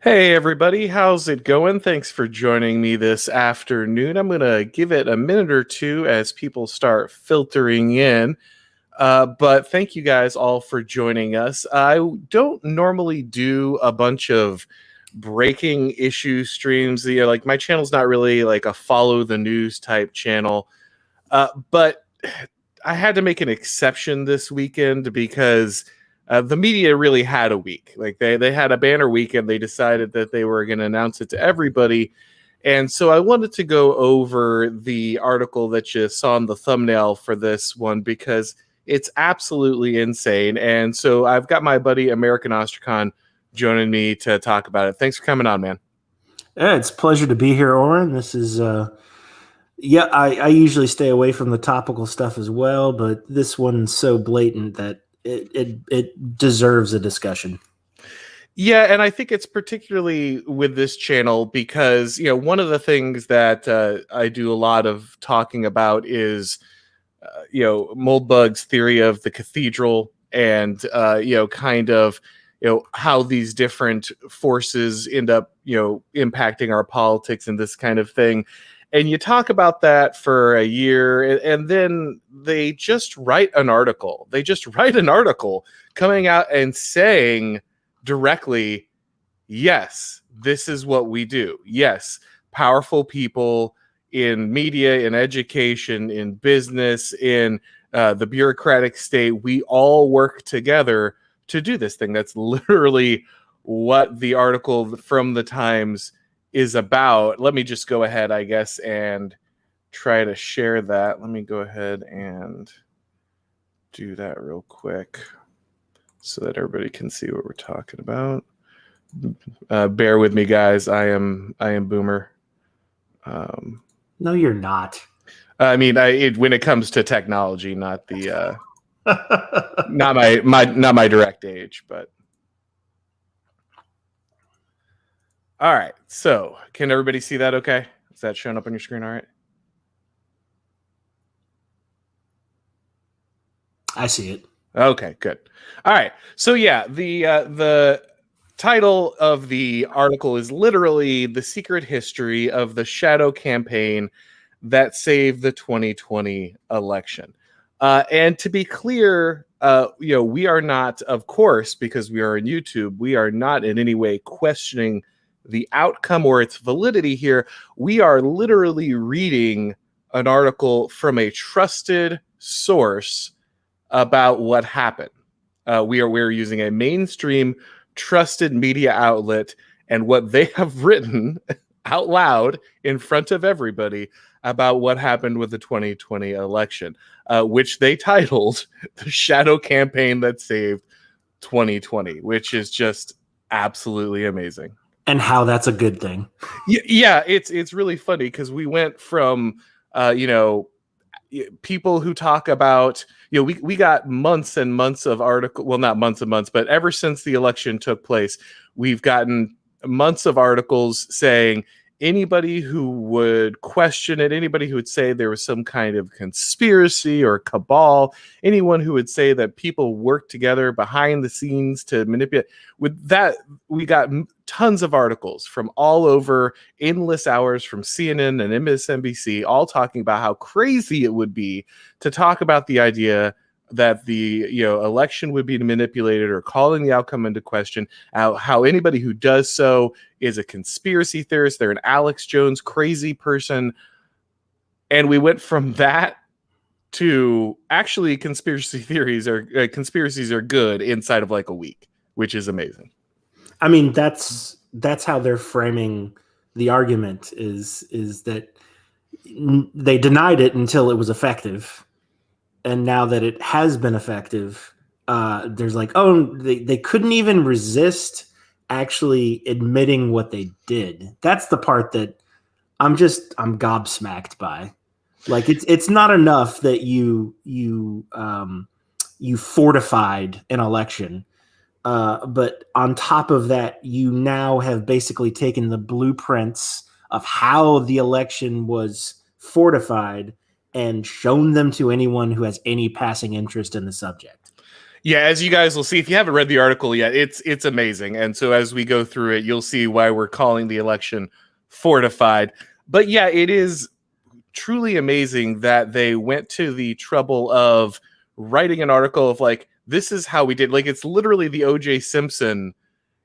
Hey everybody, how's it going? Thanks for joining me this afternoon. I'm going to give it a minute or two as people start filtering in. But thank you guys all for joining us. I don't normally do a bunch of breaking issue streams. Like my channel's not really like a follow the news type channel. But I had to make an exception this weekend because the media really had a week. Like they had a banner week and they decided that they were going to announce it to everybody. And so I wanted to go over the article that you saw in the thumbnail for this one because it's absolutely insane. And so I've got my buddy American Ostrakon joining me to talk about it. Thanks for coming on, man. Yeah, it's a pleasure to be here, Auron. This is I usually stay away from the topical stuff as well, but this one's so blatant that it deserves a discussion. Yeah, and I think it's particularly with this channel because, one of the things that I do a lot of talking about is, Moldbug's theory of the cathedral and, kind of, how these different forces end up, impacting our politics and this kind of thing. And you talk about that for a year, and then they just write an article. They just write an article coming out and saying directly, yes, this is what we do. Yes, powerful people in media, in education, in business, in the bureaucratic state, we all work together to do this thing. That's literally what the article from the Times is about. Let me just go ahead, I guess, and try to share that. Let me go ahead and do that real quick so that everybody can see what we're talking about. Bear with me, guys. I am Boomer. No, you're not. I mean, when it comes to technology, not the not my direct age, but all right. So, can everybody see that? Okay, is that showing up on your screen? All right. I see it. Okay, good. All right. So yeah, the title of the article is literally "The Secret History of the Shadow Campaign That Saved the 2020 Election." And to be clear, we are not, of course, because we are on YouTube, we are not in any way questioning the outcome or its validity here. We are literally reading an article from a trusted source about what happened. We're using a mainstream trusted media outlet and what they have written out loud in front of everybody about what happened with the 2020 election, which they titled "The Shadow Campaign That Saved 2020," which is just absolutely amazing. And how that's a good thing. Yeah, it's really funny because we went from people who talk about, we got months and months of article, well, not months and months, but ever since the election took place, we've gotten months of articles saying anybody who would question it, anybody who would say there was some kind of conspiracy or cabal, anyone who would say that people work together behind the scenes to manipulate, with that, we got tons of articles from all over, endless hours from CNN and MSNBC, all talking about how crazy it would be to talk about the idea that the election would be manipulated or calling the outcome into question, how anybody who does so is a conspiracy theorist, they're an Alex Jones crazy person. And we went from that to actually conspiracies are good inside of like a week, which is amazing. I mean, that's how they're framing the argument is that they denied it until it was effective. And now that it has been effective, there's like, oh, they couldn't even resist actually admitting what they did. That's the part that I'm gobsmacked by. Like it's not enough that you fortified an election, but on top of that, you now have basically taken the blueprints of how the election was fortified and shown them to anyone who has any passing interest in the subject. Yeah, as you guys will see, if you haven't read the article yet, it's amazing. And so as we go through it, you'll see why we're calling the election fortified. But yeah, it is truly amazing that they went to the trouble of writing an article of like, this is how we did. Like, it's literally the O.J. Simpson,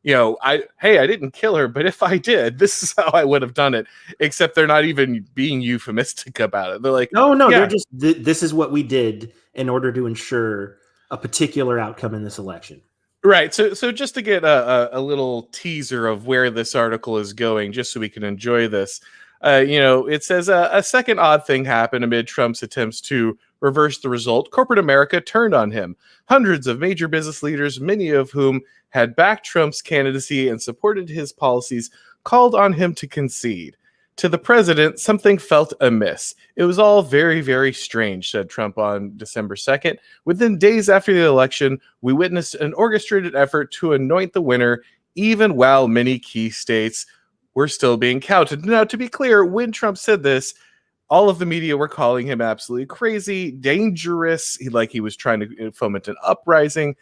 I didn't kill her, but if I did, this is how I would have done it. Except they're not even being euphemistic about it. They're like, no, yeah. they're just, this is what we did in order to ensure a particular outcome in this election. Right. So just to get a little teaser of where this article is going, just so we can enjoy this, it says a second odd thing happened amid Trump's attempts to reverse the result. Corporate America turned on him. Hundreds of major business leaders, many of whom had backed Trump's candidacy and supported his policies, called on him to concede. To the president, something felt amiss. It was all very, very strange, said Trump on December 2nd. Within days after the election, we witnessed an orchestrated effort to anoint the winner, even while many key states were still being counted. Now, to be clear, when Trump said this, all of the media were calling him absolutely crazy, dangerous, he was trying to foment an uprising.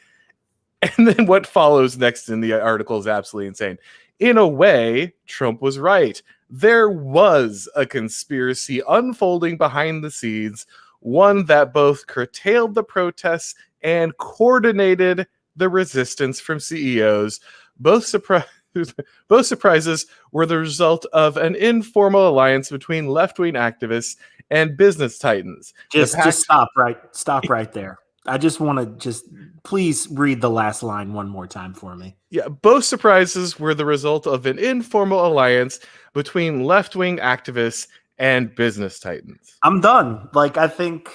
And then what follows next in the article is absolutely insane. In a way, Trump was right. There was a conspiracy unfolding behind the scenes, one that both curtailed the protests and coordinated the resistance from CEOs. Both surprises were the result of an informal alliance between left-wing activists and business titans. Just stop right there. I just want to please read the last line one more time for me. Yeah, both surprises were the result of an informal alliance between left-wing activists and business titans. I'm done. Like, I think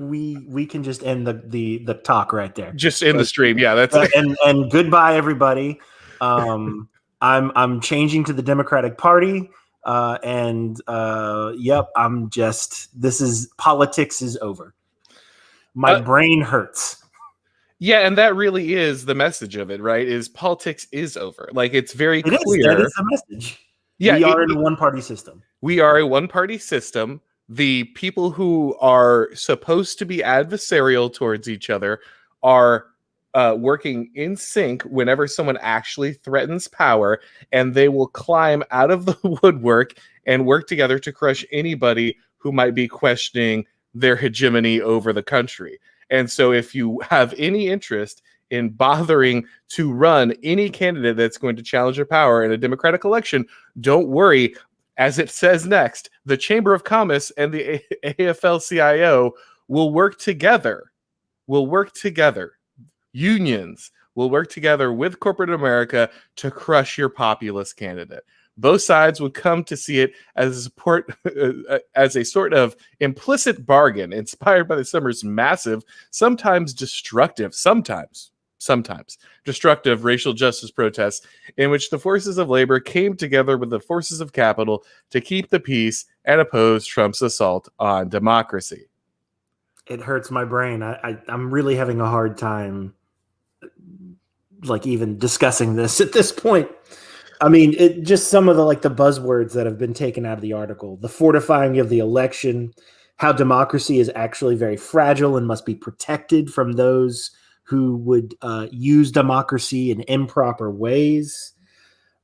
we can just end the talk right there. Just end the stream. Yeah, that's and goodbye, everybody. I'm changing to the Democratic Party. Politics is over. My brain hurts. Yeah, and that really is the message of it, right? Is politics is over. Like, it's very clear. That is the message. Yeah, we are in a one-party system. We are a one-party system. The people who are supposed to be adversarial towards each other are working in sync whenever someone actually threatens power, and they will climb out of the woodwork and work together to crush anybody who might be questioning their hegemony over the country. And so if you have any interest in bothering to run any candidate that's going to challenge your power in a Democratic election, don't worry. As it says next, the Chamber of Commerce and the AFL-CIO will work together. Unions will work together with corporate America to crush your populist candidate. Both sides would come to see it as a sort of implicit bargain inspired by the summer's massive, sometimes destructive racial justice protests, in which the forces of labor came together with the forces of capital to keep the peace and oppose Trump's assault on democracy. It hurts my brain. I'm really having a hard time, like, even discussing this at this point. I mean, it just some of the buzzwords that have been taken out of the article: the fortifying of the election, how democracy is actually very fragile and must be protected from those who would use democracy in improper ways,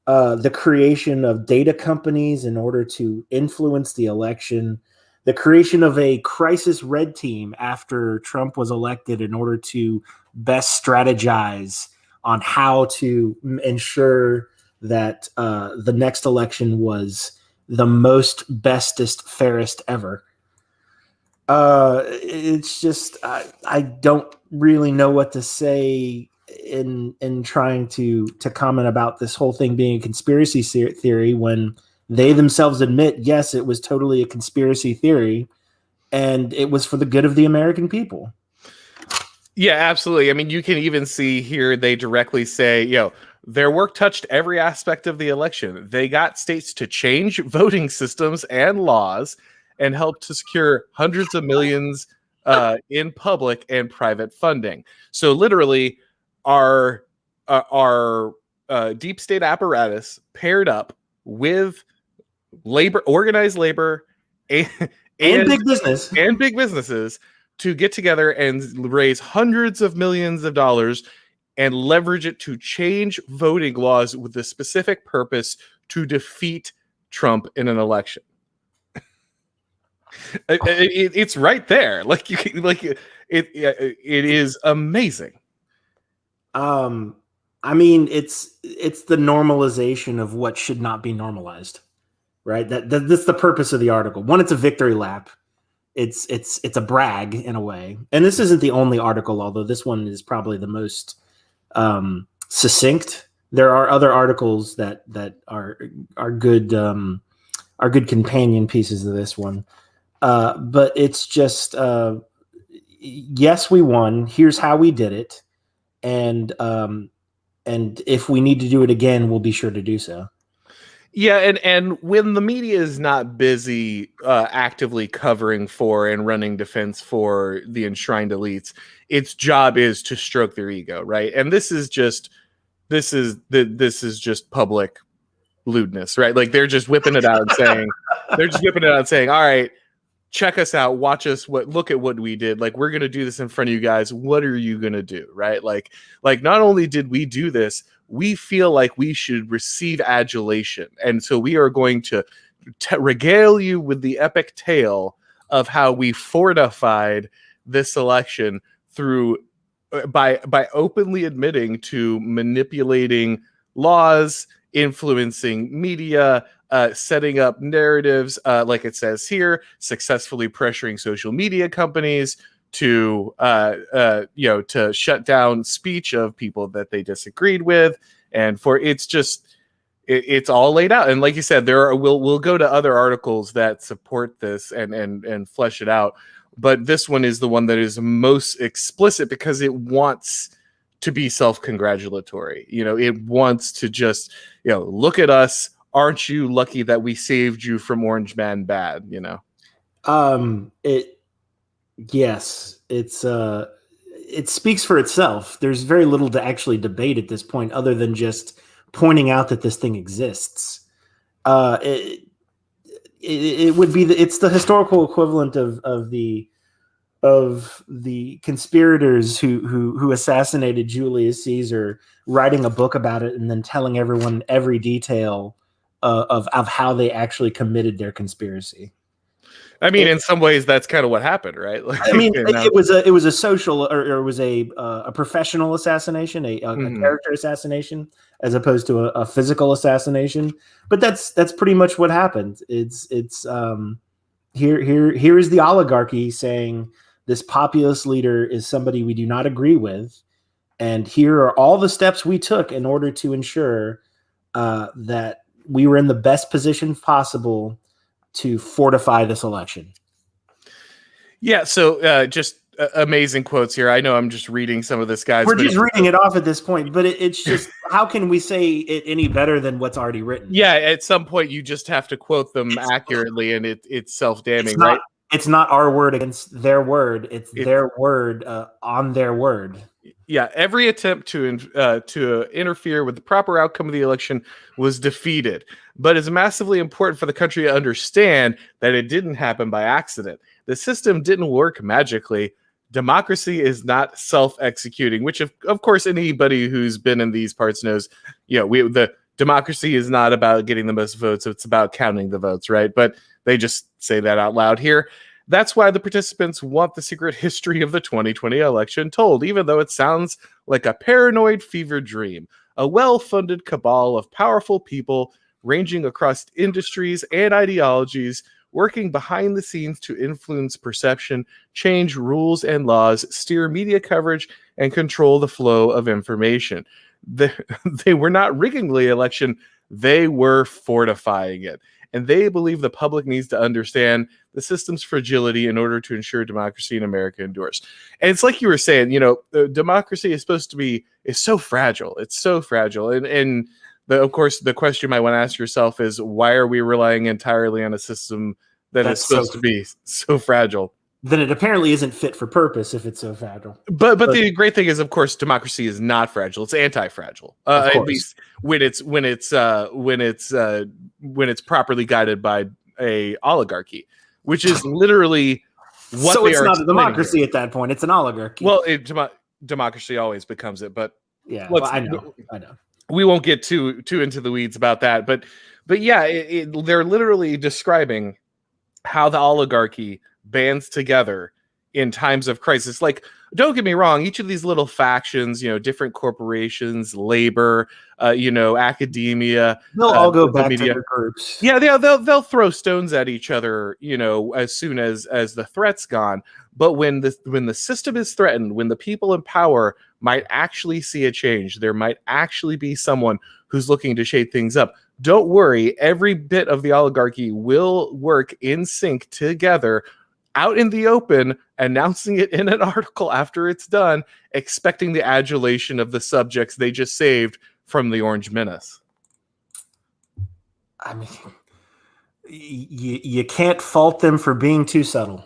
the creation of data companies in order to influence the election, the creation of a crisis red team after Trump was elected in order to best strategize on how to ensure that the next election was the most bestest, fairest ever. It's just I don't really know what to say in trying to comment about this whole thing being a conspiracy theory when they themselves admit, yes, it was totally a conspiracy theory and it was for the good of the American people. Yeah, absolutely. I mean, you can even see here they directly say, their work touched every aspect of the election. They got states to change voting systems and laws and helped to secure hundreds of millions in public and private funding. So literally, our deep state apparatus paired up with organized labor, and big business, and big businesses to get together and raise hundreds of millions of dollars and leverage it to change voting laws with the specific purpose to defeat Trump in an election. It's right there. Like it is amazing. I mean, it's the normalization of what should not be normalized, right? That's the purpose of the article. One, it's a victory lap. It's a brag in a way. And this isn't the only article, although this one is probably the most succinct. There are other articles that are good companion pieces of this one. But it's just yes, we won. Here's how we did it. And if we need to do it again, we'll be sure to do so. Yeah, and when the media is not busy actively covering for and running defense for the enshrined elites, its job is to stroke their ego, right? And this is just public lewdness, right? Like they're just whipping it out and saying, all right, check us out, watch us, look at what we did. Like, we're going to do this in front of you guys. What are you going to do? Right. Like not only did we do this, we feel like we should receive adulation. And so we are going to regale you with the epic tale of how we fortified this election through by openly admitting to manipulating laws, influencing media, setting up narratives, like it says here, successfully pressuring social media companies to shut down speech of people that they disagreed with, and it's all laid out. And like you said, we'll go to other articles that support this and flesh it out, but this one is the one that is most explicit because it wants to be self-congratulatory. It wants to just look at us. Aren't you lucky that we saved you from Orange Man Bad? It speaks for itself. There's very little to actually debate at this point, other than just pointing out that this thing exists. It would be it's the historical equivalent of the conspirators who assassinated Julius Caesar, writing a book about it and then telling everyone every detail of how they actually committed their conspiracy. I mean, in some ways, that's kind of what happened, right? Like, I mean, it was a social, or it was a professional assassination, a character assassination, as opposed to a physical assassination. But that's pretty much what happened. It's here is the oligarchy saying this populist leader is somebody we do not agree with, and here are all the steps we took in order to ensure that we were in the best position possible to fortify this election. Yeah, so just amazing quotes here. I know I'm just reading some of this, guys. We're just reading it off at this point, but it's just, how can we say it any better than what's already written? Yeah, at some point you just have to quote them accurately, and it's self-damning, right? It's not our word against their word. It's their word on their word. Yeah, every attempt to interfere with the proper outcome of the election was defeated. But it's massively important for the country to understand that it didn't happen by accident. The system didn't work magically. Democracy is not self-executing, which of course anybody who's been in these parts knows. The democracy is not about getting the most votes; it's about counting the votes, right? But they just say that out loud here. That's why the participants want the secret history of the 2020 election told, even though it sounds like a paranoid fever dream. A well-funded cabal of powerful people ranging across industries and ideologies, working behind the scenes to influence perception, change rules and laws, steer media coverage, and control the flow of information. They were not rigging the election, they were fortifying it. And they believe the public needs to understand the system's fragility in order to ensure democracy in America endures. And it's like you were saying, democracy is so fragile. It's so fragile. And of course, the question you might want to ask yourself is, why are we relying entirely on a system that's supposed to be so fragile? Then it apparently isn't fit for purpose if it's so fragile. But the great thing is, of course, democracy is not fragile; it's anti-fragile. At least when it's properly guided by a oligarchy, which is literally what So they it's are not a explaining democracy here. at that point. It's an oligarchy. Well, democracy always becomes it, but yeah, well, I know. We won't get too into the weeds about that. But yeah, they're literally describing how the oligarchy bands together in times of crisis. Like, don't get me wrong, each of these little factions, different corporations, labor, academia, They'll all go the back media. to their groups. Yeah, they'll throw stones at each other, as soon as the threat's gone. But when the system is threatened, when the people in power might actually see a change, there might actually be someone who's looking to shake things up. Don't worry, every bit of the oligarchy will work in sync together, out in the open, announcing it in an article after it's done, expecting the adulation of the subjects they just saved from the Orange Menace. I mean, you can't fault them for being too subtle.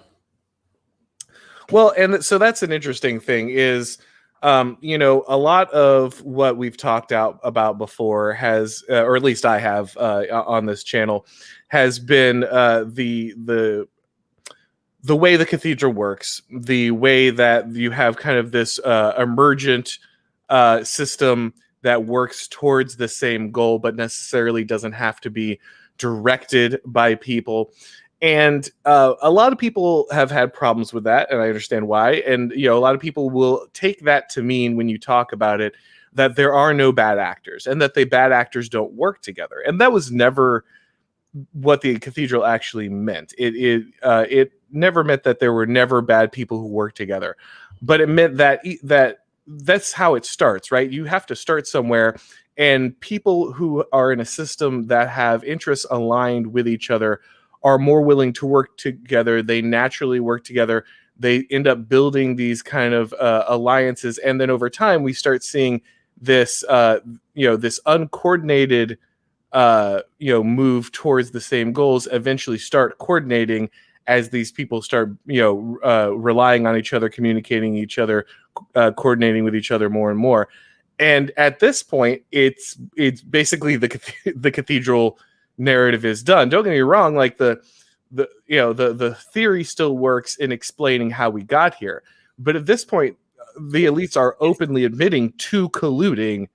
Well, and so that's an interesting thing is, a lot of what we've talked about before has, or at least I have on this channel, has been the way the cathedral works, the way that you have kind of this emergent system that works towards the same goal, but necessarily doesn't have to be directed by people. And a lot of people have had problems with that, and I understand why. And a lot of people will take that to mean, when you talk about it, that there are no bad actors and that the bad actors don't work together. And that was never what the cathedral actually meant. It never meant that there were never bad people who work together, but it meant that's how it starts, right? You have to start somewhere, and people who are in a system that have interests aligned with each other are more willing to work together. They naturally work together. They end up building these kind of alliances, and then over time we start seeing this this uncoordinated move towards the same goals eventually start coordinating as these people start relying on each other, communicating each other, coordinating with each other more and more. And at this point, it's basically the cathedral narrative is done. Don't get me wrong, like the theory still works in explaining how we got here, but at this point the elites are openly admitting to colluding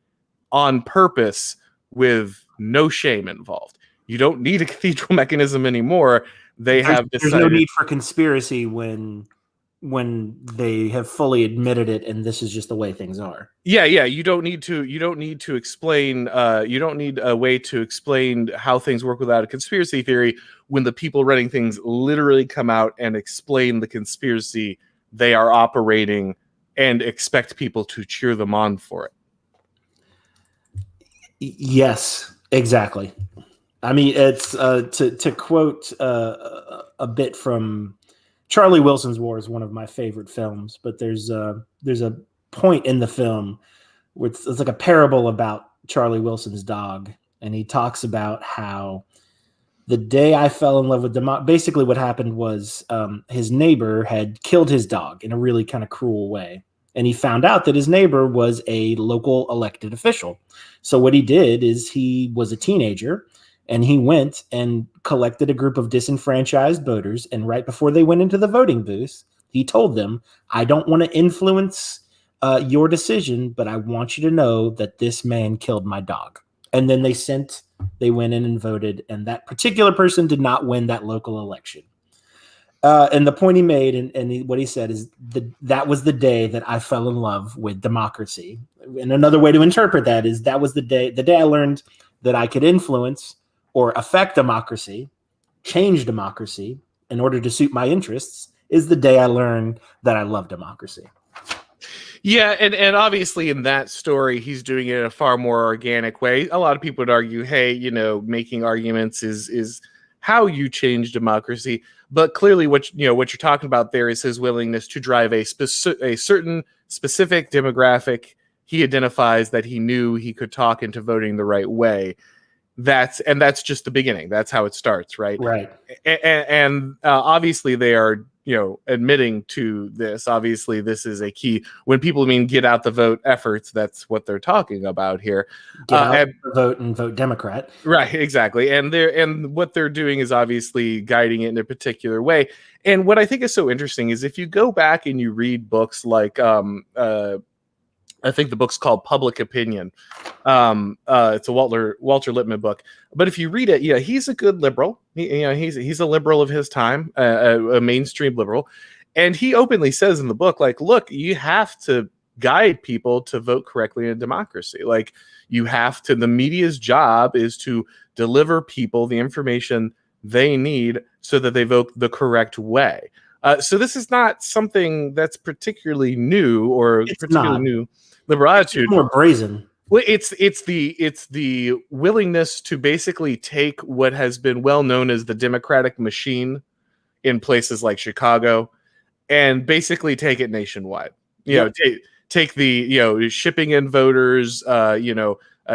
on purpose with no shame involved. You don't need a cathedral mechanism anymore. There's no need for conspiracy when they have fully admitted it, and this is just the way things are. Yeah, you don't need to explain, you don't need a way to explain how things work without a conspiracy theory, when the people running things literally come out and explain the conspiracy they are operating and expect people to cheer them on for it. Yes, exactly. I mean, it's to quote a bit from Charlie Wilson's War is one of my favorite films, but there's a point in the film where it's like a parable about Charlie Wilson's dog, and he talks about how the day I fell in love with basically what happened was his neighbor had killed his dog in a really kind of cruel way. And he found out that his neighbor was a local elected official. So what he did is he was a teenager, and he went and collected a group of disenfranchised voters. And right before they went into the voting booth, he told them, I don't want to influence your decision, but I want you to know that this man killed my dog. And then they went in and voted. And that particular person did not win that local election. And the point he made and what he said is that was the day that I fell in love with democracy. And another way to interpret that is that was the day I learned that I could influence or affect democracy, change democracy in order to suit my interests, is the day I learned that I love democracy. Yeah, and obviously in that story, he's doing it in a far more organic way. A lot of people would argue, hey, making arguments is how you change democracy. But clearly what you're talking about there is his willingness to drive a certain specific demographic he identifies that he knew he could talk into voting the right way. That's just the beginning. That's how it starts, right? Right. And obviously they are admitting to this. Obviously, this is a key. When people mean get out the vote efforts, that's what they're talking about here. Get out the vote and vote Democrat. Right, exactly. And what they're doing is obviously guiding it in a particular way. And what I think is so interesting is if you go back and you read books like I think the book's called Public Opinion. It's a Walter Lippmann book. But if you read it, he's a good liberal. He's a liberal of his time, a mainstream liberal. And he openly says in the book, like, look, you have to guide people to vote correctly in a democracy. Like, you have to, the media's job is to deliver people the information they need so that they vote the correct way. So this is not something that's particularly new or particularly new liberal attitude. It's more brazen. Well, it's the willingness to basically take what has been well known as the Democratic machine in places like Chicago and basically take it nationwide. Take the shipping in voters,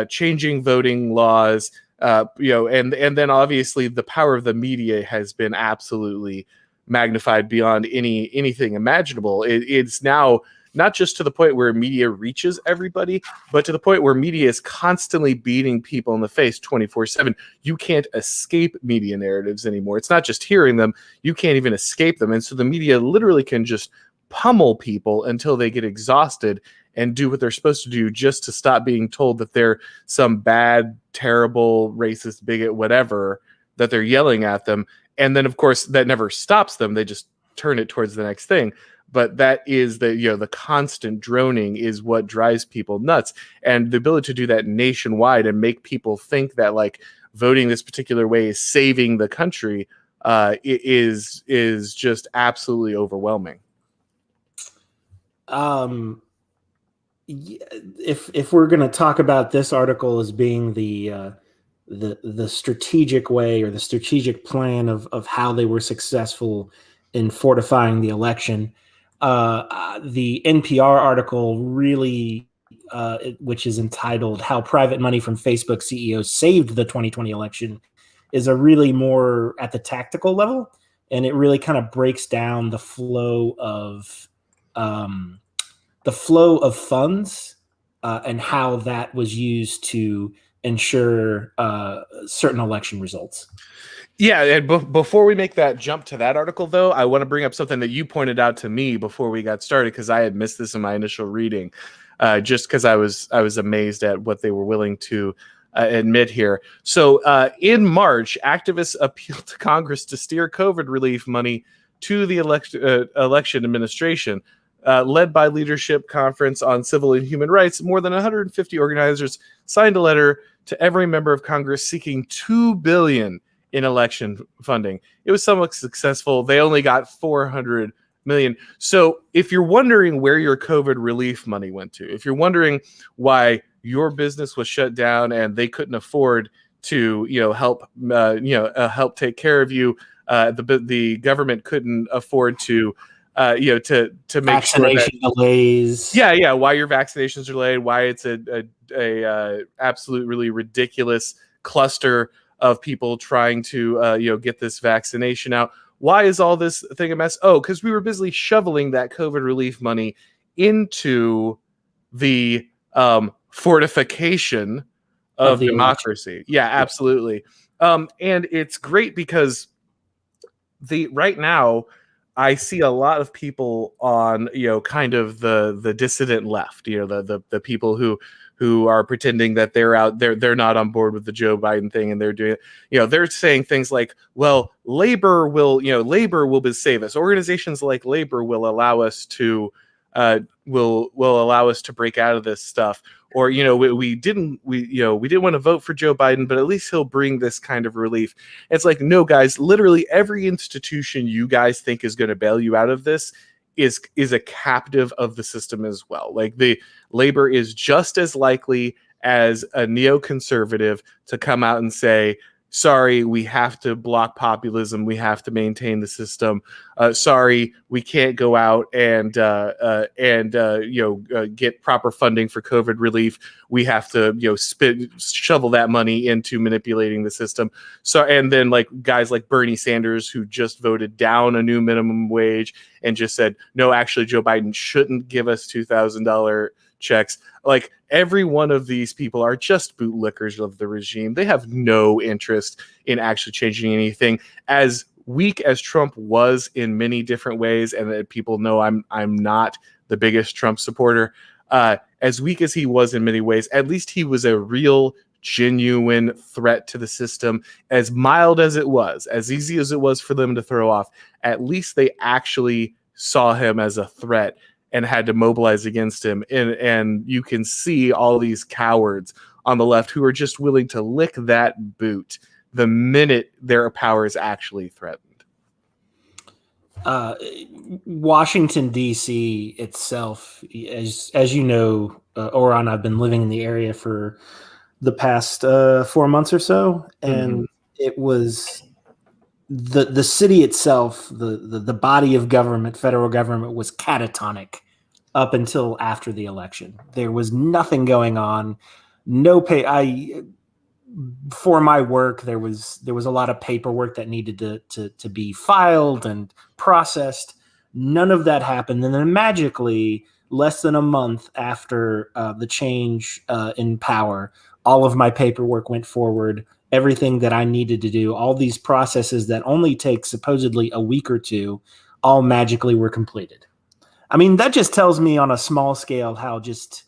changing voting laws, and then obviously the power of the media has been absolutely magnified beyond anything imaginable. It's now not just to the point where media reaches everybody, but to the point where media is constantly beating people in the face 24/7. You can't escape media narratives anymore. It's not just hearing them. You can't even escape them. And so the media literally can just pummel people until they get exhausted and do what they're supposed to do just to stop being told that they're some bad, terrible, racist, bigot, whatever, that they're yelling at them. And then, of course, that never stops them. They just turn it towards the next thing. But that is the constant droning is what drives people nuts. And the ability to do that nationwide and make people think that like voting this particular way is saving the country is just absolutely overwhelming. If we're going to talk about this article as being the strategic way or the strategic plan of how they were successful in fortifying the election, the NPR article really, which is entitled "How Private Money from Facebook CEOs Saved the 2020 Election," is a really more at the tactical level, and it really kind of breaks down the flow of funds and how that was used to ensure certain election results. Yeah, and before we make that jump to that article, though, I want to bring up something that you pointed out to me before we got started, because I had missed this in my initial reading, just because I was amazed at what they were willing to admit here. So in March, activists appealed to Congress to steer COVID relief money to the election administration. Led by Leadership Conference on Civil and Human Rights, more than 150 organizers signed a letter to every member of Congress seeking $2 billion in election funding. It was somewhat successful. They only got $400 million. So if you're wondering where your COVID relief money went to, if you're wondering why your business was shut down and they couldn't afford to, help take care of you, the government couldn't afford to to make vaccination sure that, delays. Yeah. Why your vaccinations are delayed, why it's a absolute really ridiculous cluster of people trying to get this vaccination out. Why is all this thing a mess? Oh, because we were busy shoveling that COVID relief money into the fortification of democracy. Election. Yeah, absolutely. And it's great because right now I see a lot of people on, kind of the dissident left, the people who are pretending that they're not on board with the Joe Biden thing, and they're doing, they're saying things like, well, labor will save us. Organizations like labor will allow us to will allow us to break out of this stuff. Or, we didn't want to vote for Joe Biden, but at least he'll bring this kind of relief. It's like, no, guys, literally every institution you guys think is going to bail you out of this is a captive of the system as well. Like, the labor is just as likely as a neoconservative to come out and say, sorry, we have to block populism. We have to maintain the system. Sorry, we can't go out and get proper funding for COVID relief. We have to shovel that money into manipulating the system. So, and then like guys like Bernie Sanders, who just voted down a new minimum wage and just said, no, actually, Joe Biden shouldn't give us $2,000 checks. Like, every one of these people are just bootlickers of the regime. They have no interest in actually changing anything. As weak as Trump was in many different ways, and that people know I'm not the biggest Trump supporter, as weak as he was in many ways, at least he was a real, genuine threat to the system. As mild as it was, as easy as it was for them to throw off, at least they actually saw him as a threat and had to mobilize against him. And you can see all these cowards on the left who are just willing to lick that boot the minute their power is actually threatened. Washington, D.C. itself, as you know, Auron, I've been living in the area for the past 4 months or so, and it was the city itself, the body of government, federal government, was catatonic up until after the election. There was nothing going on. No pay. For my work, there was a lot of paperwork that needed to be filed and processed. None of that happened. And then magically, less than a month after the change in power, all of my paperwork went forward. Everything that I needed to do, all these processes that only take supposedly a week or two, all magically were completed. I mean, that just tells me on a small scale how just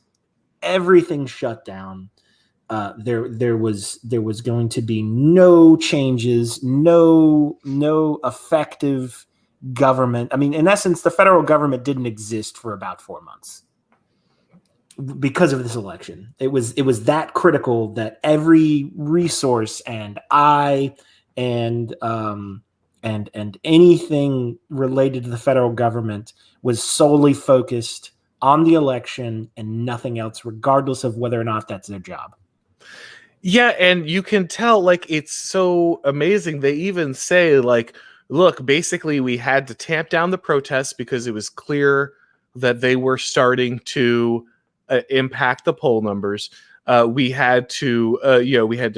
everything shut down. There was going to be no changes, no effective government. I mean, in essence, the federal government didn't exist for about 4 months because of this election. It was that critical that every resource and anything related to the federal government was solely focused on the election and nothing else, regardless of whether or not that's their job. Yeah, and you can tell, like, it's so amazing. They even say, like, look, basically we had to tamp down the protests because it was clear that they were starting to impact the poll numbers. We had to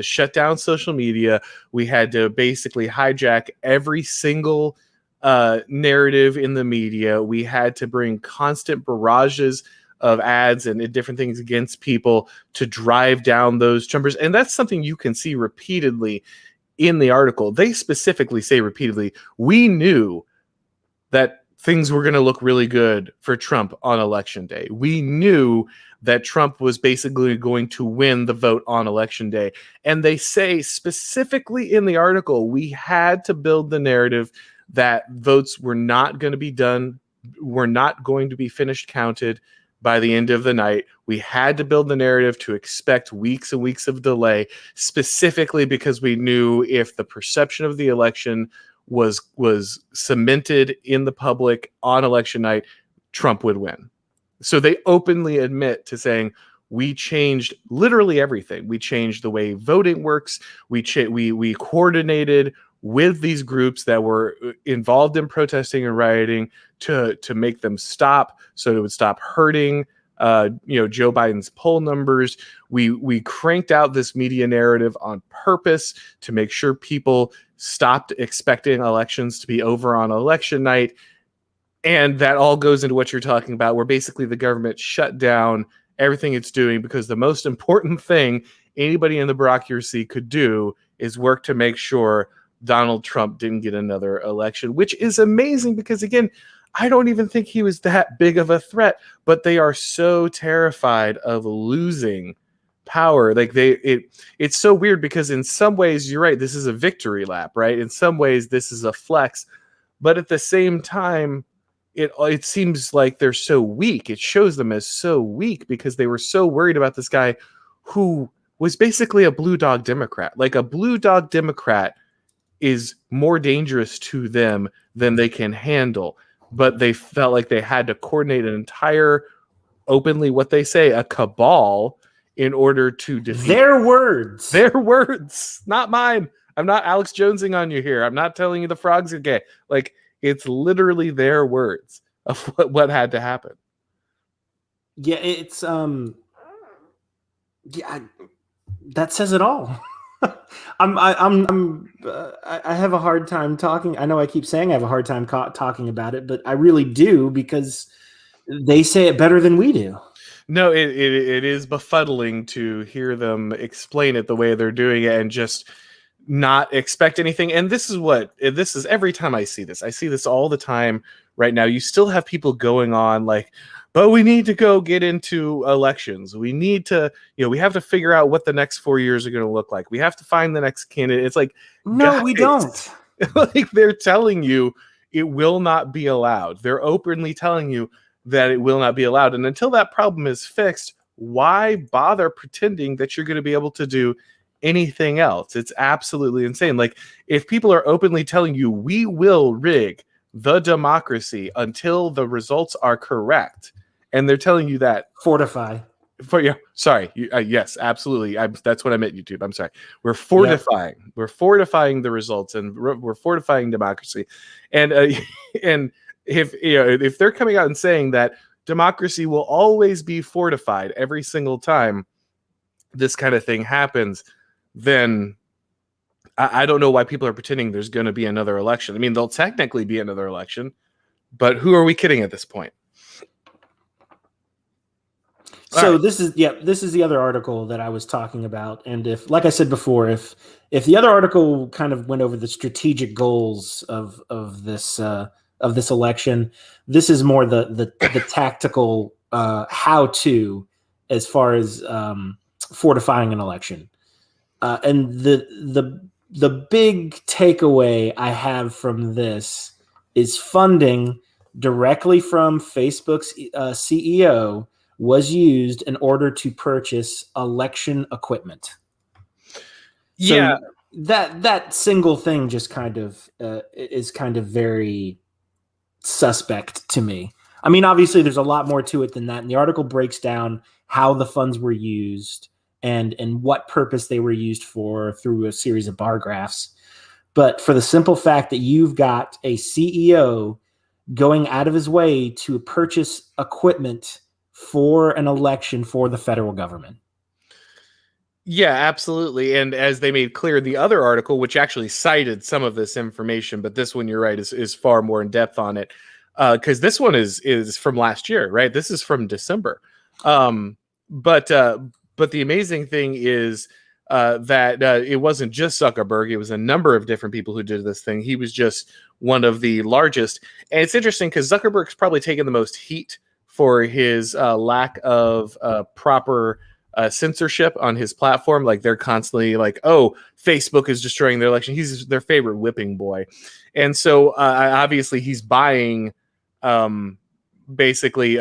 shut down social media. We had to basically hijack every single narrative in the media. We had to bring constant barrages of ads and different things against people to drive down those numbers. And that's something you can see repeatedly in the article. They specifically say repeatedly, we knew that things were going to look really good for Trump on election day. We knew that Trump was basically going to win the vote on election day. And they say specifically in the article, we had to build the narrative that votes were not going to be done, were not going to be finished counted by the end of the night. We had to build the narrative to expect weeks and weeks of delay, specifically because we knew if the perception of the election was cemented in the public on election night, Trump would win. So they openly admit to saying, we changed literally everything. We changed the way voting works. We coordinated with these groups that were involved in protesting and rioting to make them stop, so it would stop hurting Joe Biden's poll numbers. We cranked out this media narrative on purpose to make sure people stopped expecting elections to be over on election night. And that all goes into what you're talking about, where basically the government shut down everything it's doing because the most important thing anybody in the bureaucracy could do is work to make sure Donald Trump didn't get another election, which is amazing because, again, I don't even think he was that big of a threat, but they are so terrified of losing power. Like it's so weird because in some ways, you're right, this is a victory lap, right? In some ways, this is a flex, but at the same time, it seems like they're so weak. It shows them as so weak because they were so worried about this guy who was basically a blue dog Democrat. Like, a blue dog Democrat is more dangerous to them than they can handle. But they felt like they had to coordinate an entire, openly what they say, a cabal in order to defeat. Their words, not mine. I'm not Alex Jonesing on you here. I'm not telling you the frogs are gay. Like, it's literally their words of what had to happen. Yeah, it's that says it all. I have a hard time talking. I know I keep saying I have a hard time talking about it, but I really do, because they say it better than we do. No, it is befuddling to hear them explain it the way they're doing it and just not expect anything. And this is every time I see this all the time right now. You still have people going on like, but we need to go get into elections. We need to, we have to figure out what the next 4 years are going to look like. We have to find the next candidate. It's like, no, guys, we don't. Like, they're telling you it will not be allowed. They're openly telling you that it will not be allowed. And until that problem is fixed, why bother pretending that you're going to be able to do anything else? It's absolutely insane. Like, if people are openly telling you we will rig the democracy until the results are correct, and they're telling you that fortify. Yes, absolutely. That's what I meant, YouTube. I'm sorry. We're fortifying. Yep. We're fortifying the results, and we're fortifying democracy. And and if they're coming out and saying that democracy will always be fortified every single time this kind of thing happens, then I don't know why people are pretending there's going to be another election. I mean, there'll technically be another election, but who are we kidding at this point? So right. This is the other article that I was talking about. And if, like I said before, if the other article kind of went over the strategic goals of this election, this is more the tactical how to, as far as fortifying an election. And the big takeaway I have from this is funding directly from Facebook's CEO was used in order to purchase election equipment. Yeah, so that single thing just kind of is kind of very suspect to me. I mean, obviously, there's a lot more to it than that, and the article breaks down how the funds were used and what purpose they were used for through a series of bar graphs. But for the simple fact that you've got a CEO going out of his way to purchase equipment for an election for the federal government. Yeah, absolutely. And as they made clear, the other article, which actually cited some of this information, but this one, you're right, is far more in depth on it. Because this one is from last year, right? This is from December. But the amazing thing is that it wasn't just Zuckerberg. It was a number of different people who did this thing. He was just one of the largest. And it's interesting because Zuckerberg's probably taken the most heat for his lack of proper censorship on his platform. Like, they're constantly like, oh, Facebook is destroying their election. He's their favorite whipping boy. And so obviously he's buying basically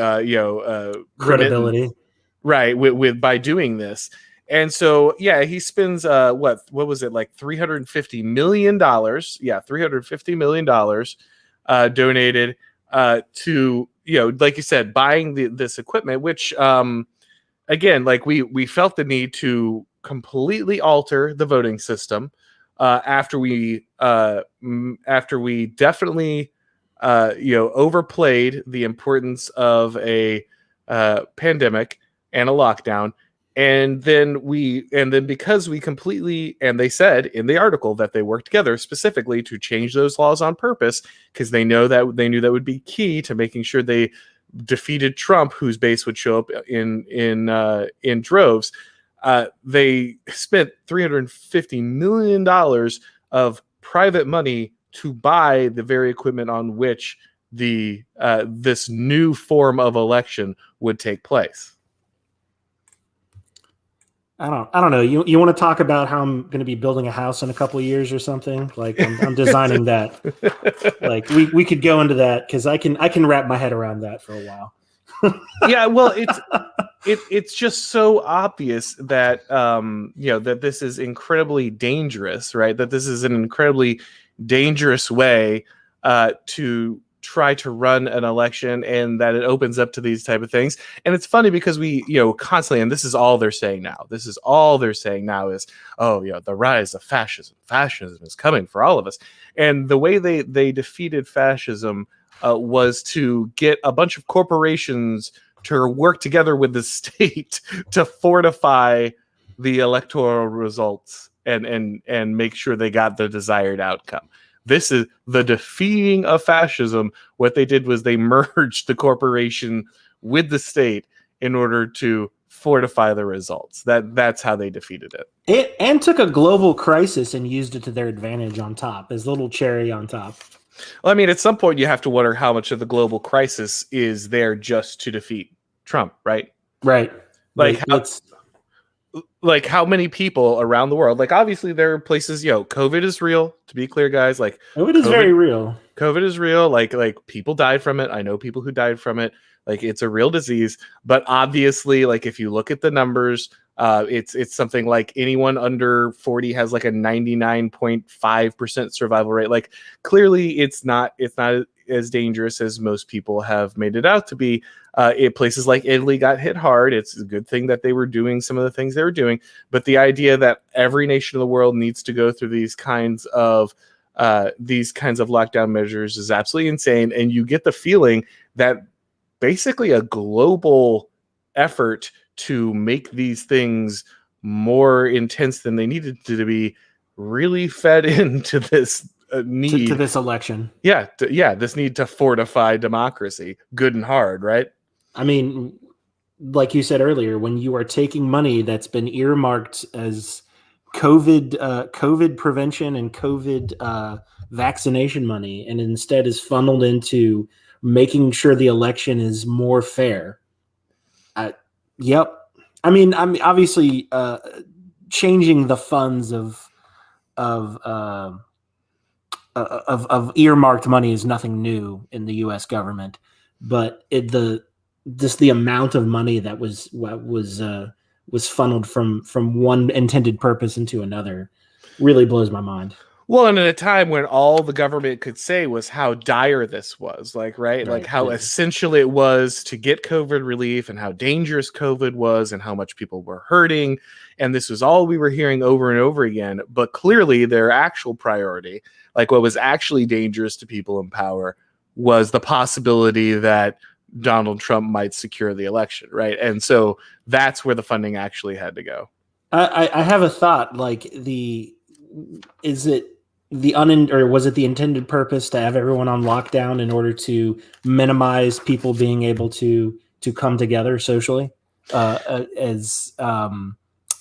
credibility, right, with by doing this. And so he spends what was it, like $350 million? Yeah, $350 million donated to, like you said, buying this equipment, which again, like we felt the need to completely alter the voting system after we definitely overplayed the importance of a pandemic and a lockdown. And then because we completely, and they said in the article that they worked together specifically to change those laws on purpose, because they knew that would be key to making sure they defeated Trump, whose base would show up in droves. They spent $350 million of private money to buy the very equipment on which this new form of election would take place. I don't know. You want to talk about how I'm going to be building a house in a couple of years or something? Like, I'm designing that. Like, we could go into that, because I can wrap my head around that for a while. Yeah, well, it's just so obvious that that this is incredibly dangerous, right? That this is an incredibly dangerous way to try to run an election, and that it opens up to these type of things. And it's funny because we, constantly, and this is all they're saying now. This is all they're saying now is, oh, the rise of fascism. Fascism is coming for all of us. And the way they defeated fascism was to get a bunch of corporations to work together with the state to fortify the electoral results and make sure they got the desired outcome. This is the defeating of fascism. What they did was they merged the corporation with the state in order to fortify the results. That's how they defeated it. And took a global crisis and used it to their advantage on top, as a little cherry on top. Well, I mean, at some point you have to wonder how much of the global crisis is there just to defeat Trump, right? Right. Like how many people around the world, like obviously there are places, COVID is real, to be clear, guys. Like COVID is very real. COVID is real. Like people died from it. I know people who died from it. Like it's a real disease. But obviously, like if you look at the numbers, it's something like anyone under 40 has like a 99.5% survival rate. Like clearly it's not as dangerous as most people have made it out to be. Places like Italy got hit hard. It's a good thing that they were doing some of the things they were doing. But the idea that every nation of the world needs to go through these kinds of lockdown measures is absolutely insane. And you get the feeling that basically a global effort to make these things more intense than they needed to be really fed into this need to this election. This need to fortify democracy, good and hard, right? I mean, like you said earlier, when you are taking money that's been earmarked as COVID prevention and COVID vaccination money, and instead is funneled into making sure the election is more fair. Yep. I mean, obviously changing the funds of earmarked money is nothing new in the U.S. government, but the amount of money that was funneled from one intended purpose into another really blows my mind. Well, and at a time when all the government could say was how dire this was, like how essential it was to get COVID relief and how dangerous COVID was and how much people were hurting. And this was all we were hearing over and over again. But clearly their actual priority, like what was actually dangerous to people in power, was the possibility that Donald Trump might secure the election, right? And so that's where the funding actually had to go. I have a thought, was it the intended purpose to have everyone on lockdown in order to minimize people being able to come together socially,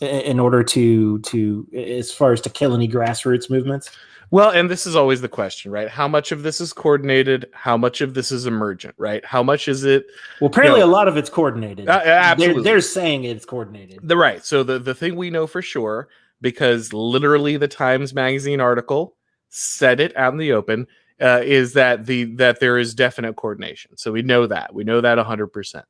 in order to as far as to kill any grassroots movements? Well, and this is always the question, right? How much of this is coordinated? How much of this is emergent, right? How much is it? Well, apparently a lot of it's coordinated. Absolutely. They're saying it's coordinated. Right. So the thing we know for sure, because literally the Times Magazine article said it out in the open, is that there is definite coordination. So we know that 100%.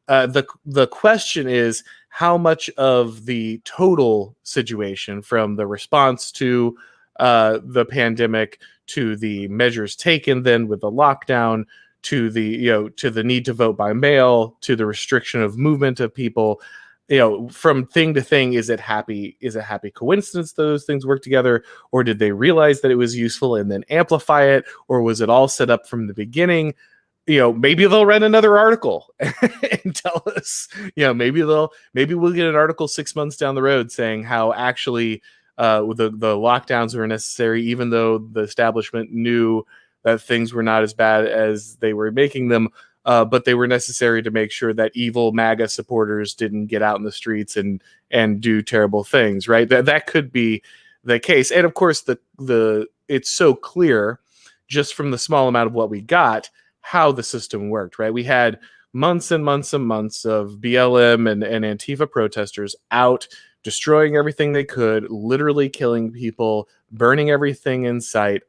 The question is how much of the total situation, from the response to the pandemic to the measures taken then with the lockdown to the need to vote by mail to the restriction of movement of people, from thing to thing, is it happy coincidence those things work together, or did they realize that it was useful and then amplify it, or was it all set up from the beginning? Maybe they'll write another article and tell us, maybe we'll get an article 6 months down the road saying how actually the lockdowns were necessary, even though the establishment knew that things were not as bad as they were making them. But they were necessary to make sure that evil MAGA supporters didn't get out in the streets and do terrible things, right? That could be the case. And of course, it's so clear just from the small amount of what we got how the system worked, right? We had months and months and months of BLM and Antifa protesters out destroying everything they could, literally killing people, burning everything in sight,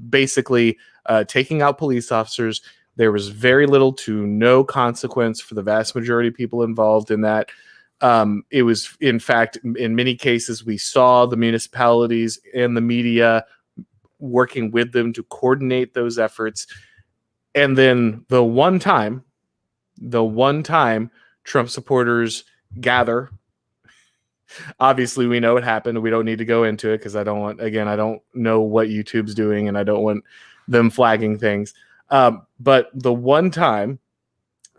basically taking out police officers. There was very little to no consequence for the vast majority of people involved in that. It was, in fact, in many cases, we saw the municipalities and the media working with them to coordinate those efforts. And then the one time Trump supporters gather, obviously we know what happened. We don't need to go into it because I don't know what YouTube's doing and I don't want them flagging things. But the one time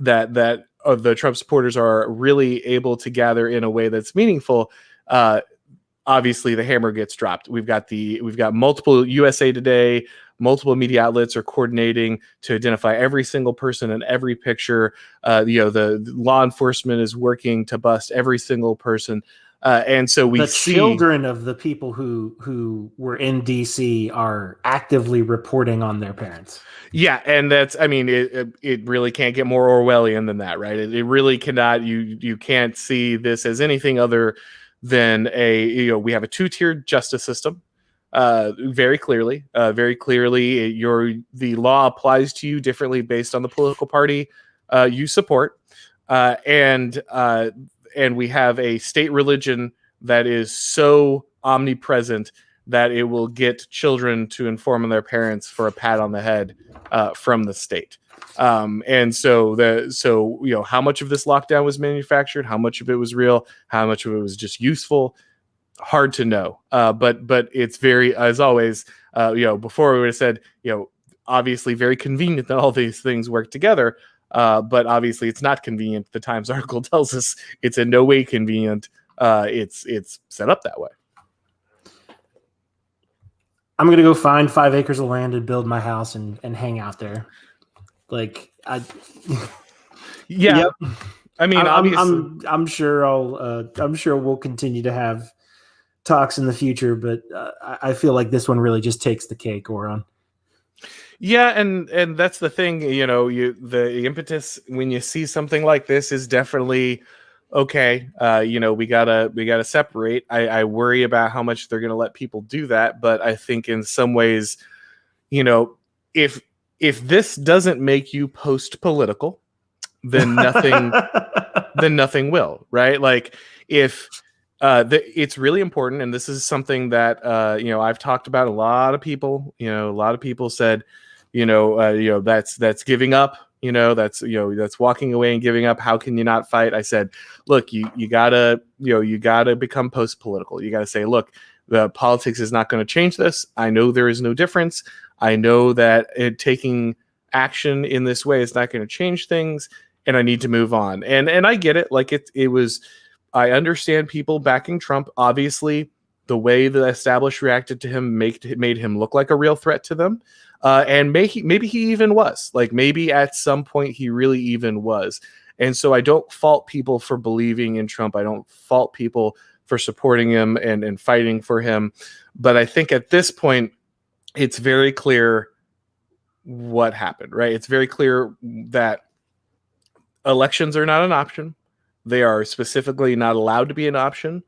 that the Trump supporters are really able to gather in a way that's meaningful, obviously the hammer gets dropped. We've got multiple USA Today, multiple media outlets are coordinating to identify every single person in every picture. The law enforcement is working to bust every single person. And so we see children of the people who were in DC are actively reporting on their parents. Yeah, and that's, I mean, it really can't get more Orwellian than that, right? It really cannot. You can't see this as anything other than we have a two-tiered justice system. Very clearly, the law applies to you differently based on the political party you support, and we have a state religion that is so omnipresent that it will get children to inform their parents for a pat on the head from the state. And so how much of this lockdown was manufactured, how much of it was real, how much of it was just useful, hard to know. But it's very, as always, before we would have said, obviously very convenient that all these things work together. But obviously it's not convenient. The Times article tells us it's in no way convenient. It's set up that way. I'm going to go find 5 acres of land and build my house and hang out there. Yeah. Yep. I mean, obviously, I'm sure I'm sure we'll continue to have talks in the future, but I feel like this one really just takes the cake, Auron. Yeah, and that's the thing, the impetus when you see something like this is definitely okay. We gotta separate. I worry about how much they're gonna let people do that, but I think in some ways, if this doesn't make you post-political, then nothing will, right? Like if it's really important, and this is something that I've talked about. A lot of people said, that's giving up. That's walking away and giving up. How can you not fight? I said, look, you gotta become post-political. You gotta say, look, the politics is not going to change this. I know there is no difference. I know that taking action in this way is not going to change things, and I need to move on. And I get it. Like it was. I understand people backing Trump. Obviously, the way the established reacted to him made him look like a real threat to them. And maybe he even was. Like maybe at some point he really even was. And so I don't fault people for believing in Trump. I don't fault people for supporting him and fighting for him. But I think at this point, it's very clear what happened, right? It's very clear that elections are not an option. They are specifically not allowed to be an option.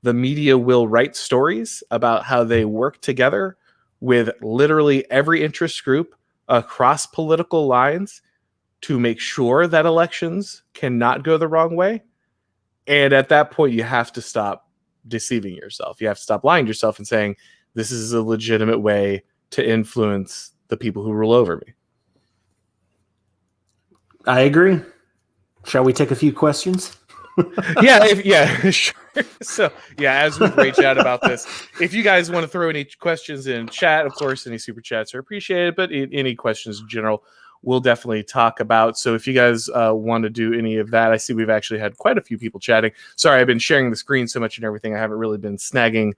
The media will write stories about how they work together with literally every interest group across political lines to make sure that elections cannot go the wrong way. And at that point, you have to stop deceiving yourself. You have to stop lying to yourself and saying, this is a legitimate way to influence the people who rule over me. I agree. Shall we take a few questions? Sure. So, as we reach out about this, if you guys want to throw any questions in chat, of course, any super chats are appreciated, but any questions in general, we'll definitely talk about. So if you guys want to do any of that, I see we've actually had quite a few people chatting. Sorry, I've been sharing the screen so much and everything. I haven't really been snagging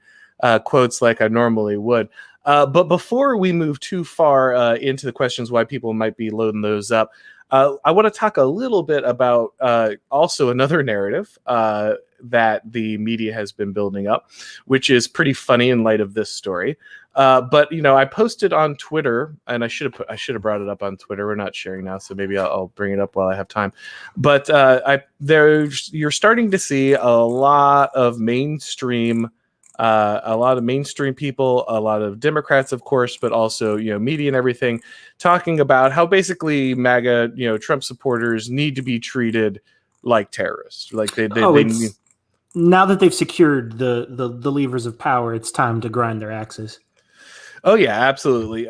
quotes like I normally would. But before we move too far into the questions, why people might be loading those up, I want to talk a little bit about also another narrative that the media has been building up, which is pretty funny in light of this story. But I posted on Twitter, and I should have brought it up on Twitter. We're not sharing now, so maybe I'll bring it up while I have time. But you're starting to see a lot of mainstream people, a lot of Democrats, of course, but also, media and everything talking about how basically MAGA, Trump supporters need to be treated like terrorists. Like they need. Now that they've secured the levers of power, it's time to grind their axes. Oh yeah, absolutely.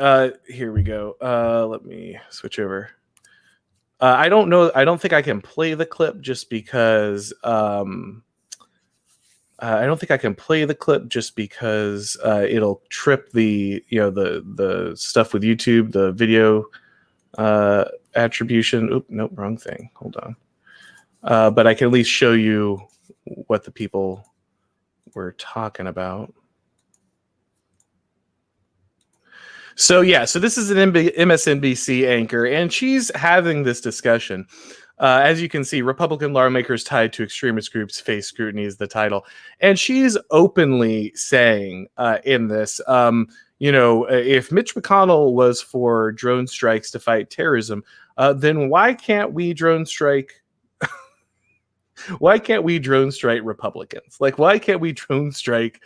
Here we go. Let me switch over. I don't know. I don't think I can play the clip just because. I don't think I can play the clip just because it'll trip the the stuff with YouTube, the video attribution. Oop, nope, wrong thing. Hold on. But I can at least show you what the people were talking about. So yeah, so this is an MSNBC anchor, and she's having this discussion. As you can see, Republican lawmakers tied to extremist groups face scrutiny is the title, and she's openly saying in this, if Mitch McConnell was for drone strikes to fight terrorism, then why can't we drone strike? Why can't we drone strike Republicans? Like, why can't we drone strike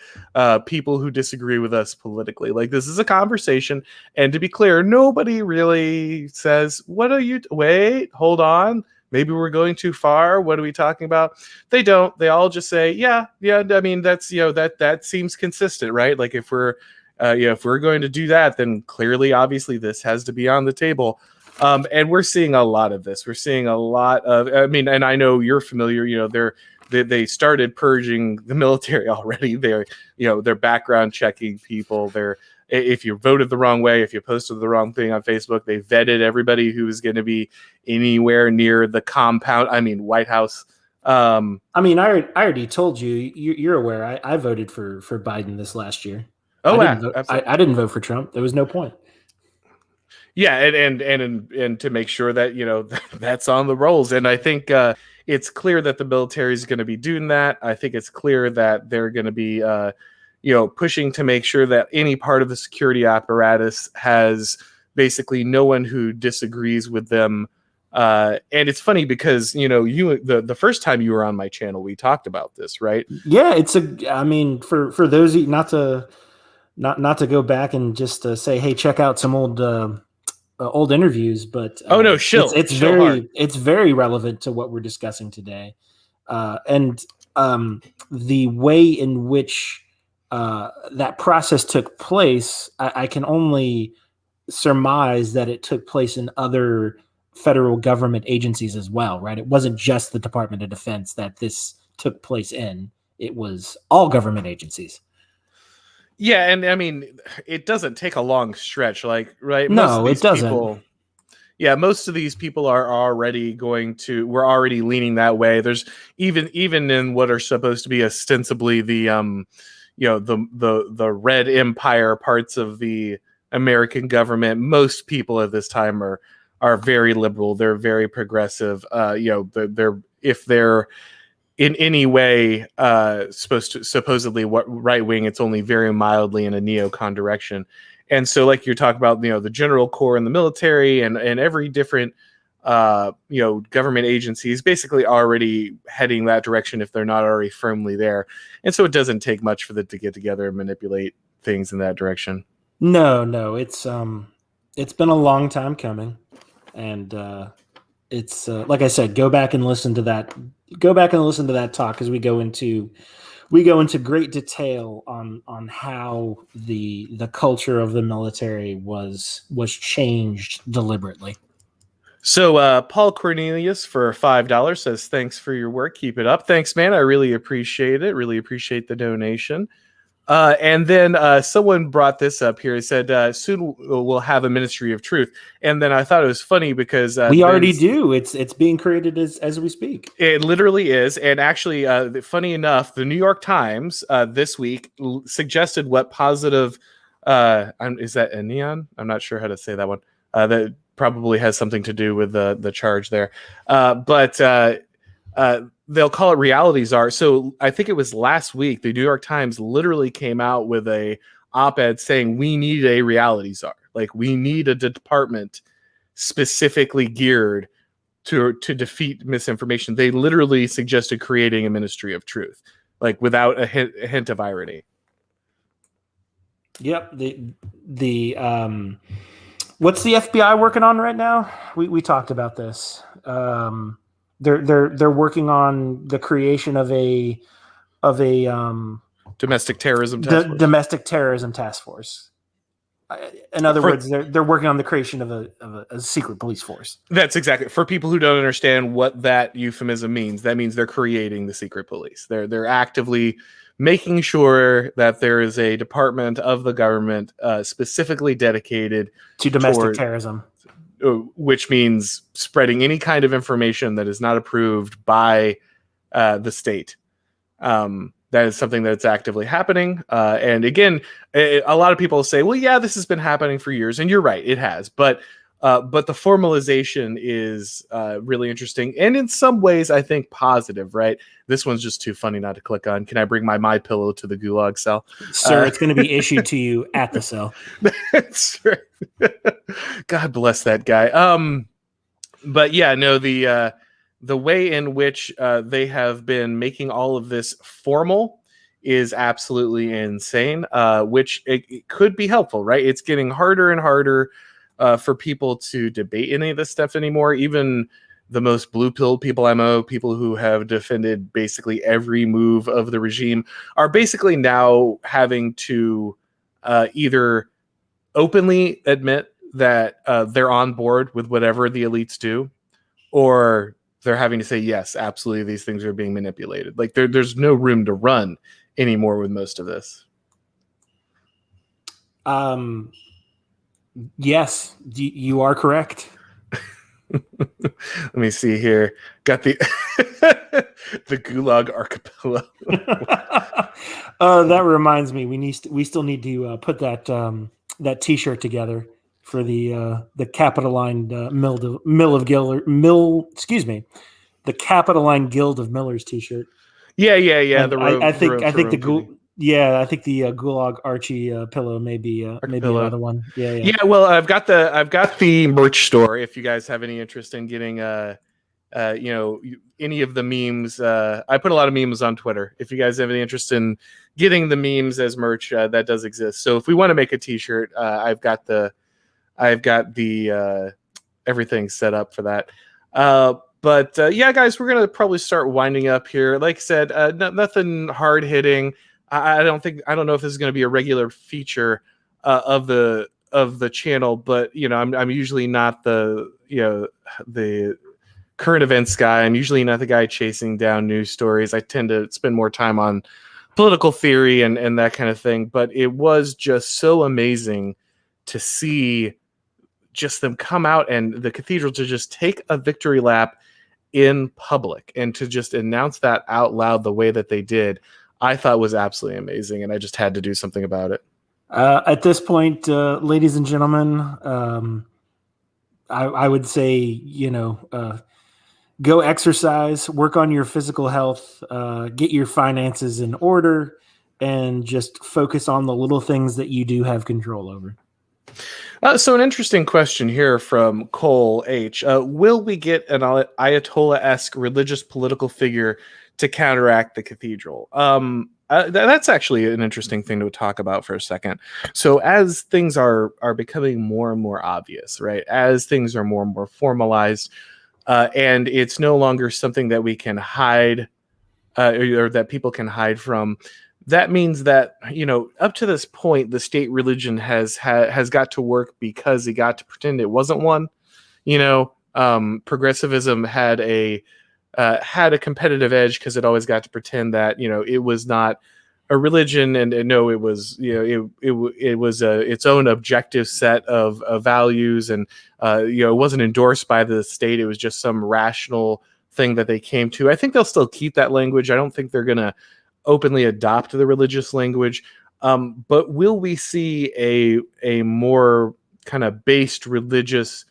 people who disagree with us politically? Like, this is a conversation. And to be clear, nobody really says, what are you, wait, hold on. Maybe we're going too far. What are we talking about? They don't. They all just say, yeah. I mean, that's, that seems consistent, right? Like if we're going to do that, then clearly, obviously this has to be on the table. And we're seeing a lot of this. We're seeing a lot of, I mean, and I know you're familiar, they started purging the military already. They're background checking people. If you voted the wrong way, if you posted the wrong thing on Facebook, they vetted everybody who was going to be anywhere near the compound. I mean, White House. I mean, I already told you, you're aware. I voted for Biden this last year. Oh, I didn't vote for Trump. There was no point. Yeah, and to make sure that that's on the rolls, and I think it's clear that the military is going to be doing that. I think it's clear that they're going to be pushing to make sure that any part of the security apparatus has basically no one who disagrees with them. And it's funny because the first time you were on my channel, we talked about this, right? Yeah, I mean, for those not to go back and just say, hey, check out some old interviews, but it's very relevant to what we're discussing today, and the way in which that process took place. I can only surmise that it took place in other federal government agencies as well, right? It wasn't just the Department of Defense that this took place in; it was all government agencies. Yeah, and I mean, it doesn't take a long stretch, like, right? No, it doesn't. Most of these people are already we're already leaning that way. There's even in what are supposed to be ostensibly the the red empire parts of the American government, most people at this time are very liberal. They're very progressive. If they're in any way supposedly what right wing, it's only very mildly in a neocon direction. And so, like you're talking about, the general corps and the military and every different government agencies basically already heading that direction if they're not already firmly there. And so it doesn't take much for them to get together and manipulate things in that direction. No, it's been a long time coming, and it's like I said, go back and listen to that talk, because we go into great detail on how the culture of the military was changed deliberately. So Paul Cornelius for $5 says, thanks for your work. Keep it up. Thanks, man. I really appreciate it. Really appreciate the donation. And then someone brought this up here. He said, soon we'll have a Ministry of Truth. And then I thought it was funny because we already do. It's being created as we speak. It literally is. And actually, funny enough, the New York Times this week suggested what positive is that a neon? I'm not sure how to say that one. That probably has something to do with the charge there. But they'll call it reality czar. So I think it was last week, the New York Times literally came out with a op-ed saying we need a reality czar. Like, we need a department specifically geared to defeat misinformation. They literally suggested creating a Ministry of Truth, like without a hint of irony. Yep. The what's the FBI working on right now? We talked about this. They're working on the creation of a domestic terrorism task force. Domestic terrorism task force. In other words, they're working on the creation of a secret police force. That's exactly, for people who don't understand what that euphemism means. That means they're creating the secret police. They're actively making sure that there is a department of the government specifically dedicated to domestic terrorism, which means spreading any kind of information that is not approved by the state. That is something that's actively happening. And again, a lot of people say, well, yeah, this has been happening for years. And you're right, it has. But the formalization is really interesting. And in some ways, I think positive, right? This one's just too funny not to click on. Can I bring my pillow to the gulag cell? Sir, it's going to be issued to you at the cell. That's right. God bless that guy. But yeah, no, the way in which they have been making all of this formal is absolutely insane, which it could be helpful, right? It's getting harder and harder for people to debate any of this stuff anymore. Even the most blue-pilled people I know, people who have defended basically every move of the regime, are basically now having to either openly admit that they're on board with whatever the elites do, or they're having to say, yes, absolutely, these things are being manipulated. Like there's no room to run anymore with most of this. Yes, you are correct. Let me see here. Got the the Gulag Archipelago. That reminds me, we still need to put that T-shirt together for the Capitoline the Capitoline Guild of Millers T-shirt. Yeah. And I think the Gulag Archie pillow maybe another one. Yeah. Well, I've got the merch store. If you guys have any interest in getting any of the memes, I put a lot of memes on Twitter. If you guys have any interest in getting the memes as merch, that does exist. So if we want to make a T-shirt, I've got the everything set up for that. But guys, we're gonna probably start winding up here. Like I said, nothing hard hitting. I don't know if this is going to be a regular feature of the channel, but I'm usually not the current events guy. I'm usually not the guy chasing down news stories. I tend to spend more time on political theory and that kind of thing. But it was just so amazing to see just them come out and the cathedral to just take a victory lap in public and to just announce that out loud the way that they did. I thought was absolutely amazing, and I just had to do something about it. At this point, ladies and gentlemen, I would say, go exercise, work on your physical health, get your finances in order, and just focus on the little things that you do have control over. So an interesting question here from Cole H. Will we get an Ayatollah-esque religious political figure to counteract the cathedral? That's actually an interesting thing to talk about for a second. So as things are becoming more and more obvious, right? As things are more and more formalized, and it's no longer something that we can hide or that people can hide from. That means that, up to this point, the state religion has got to work because it got to pretend it wasn't one. Progressivism had a competitive edge because it always got to pretend that it was not a religion, and no, it was it was its own objective set of values, and it wasn't endorsed by the state. It was just some rational thing that they came to. I think they'll still keep that language. I don't think they're gonna openly adopt the religious language, but will we see a more kind of based religious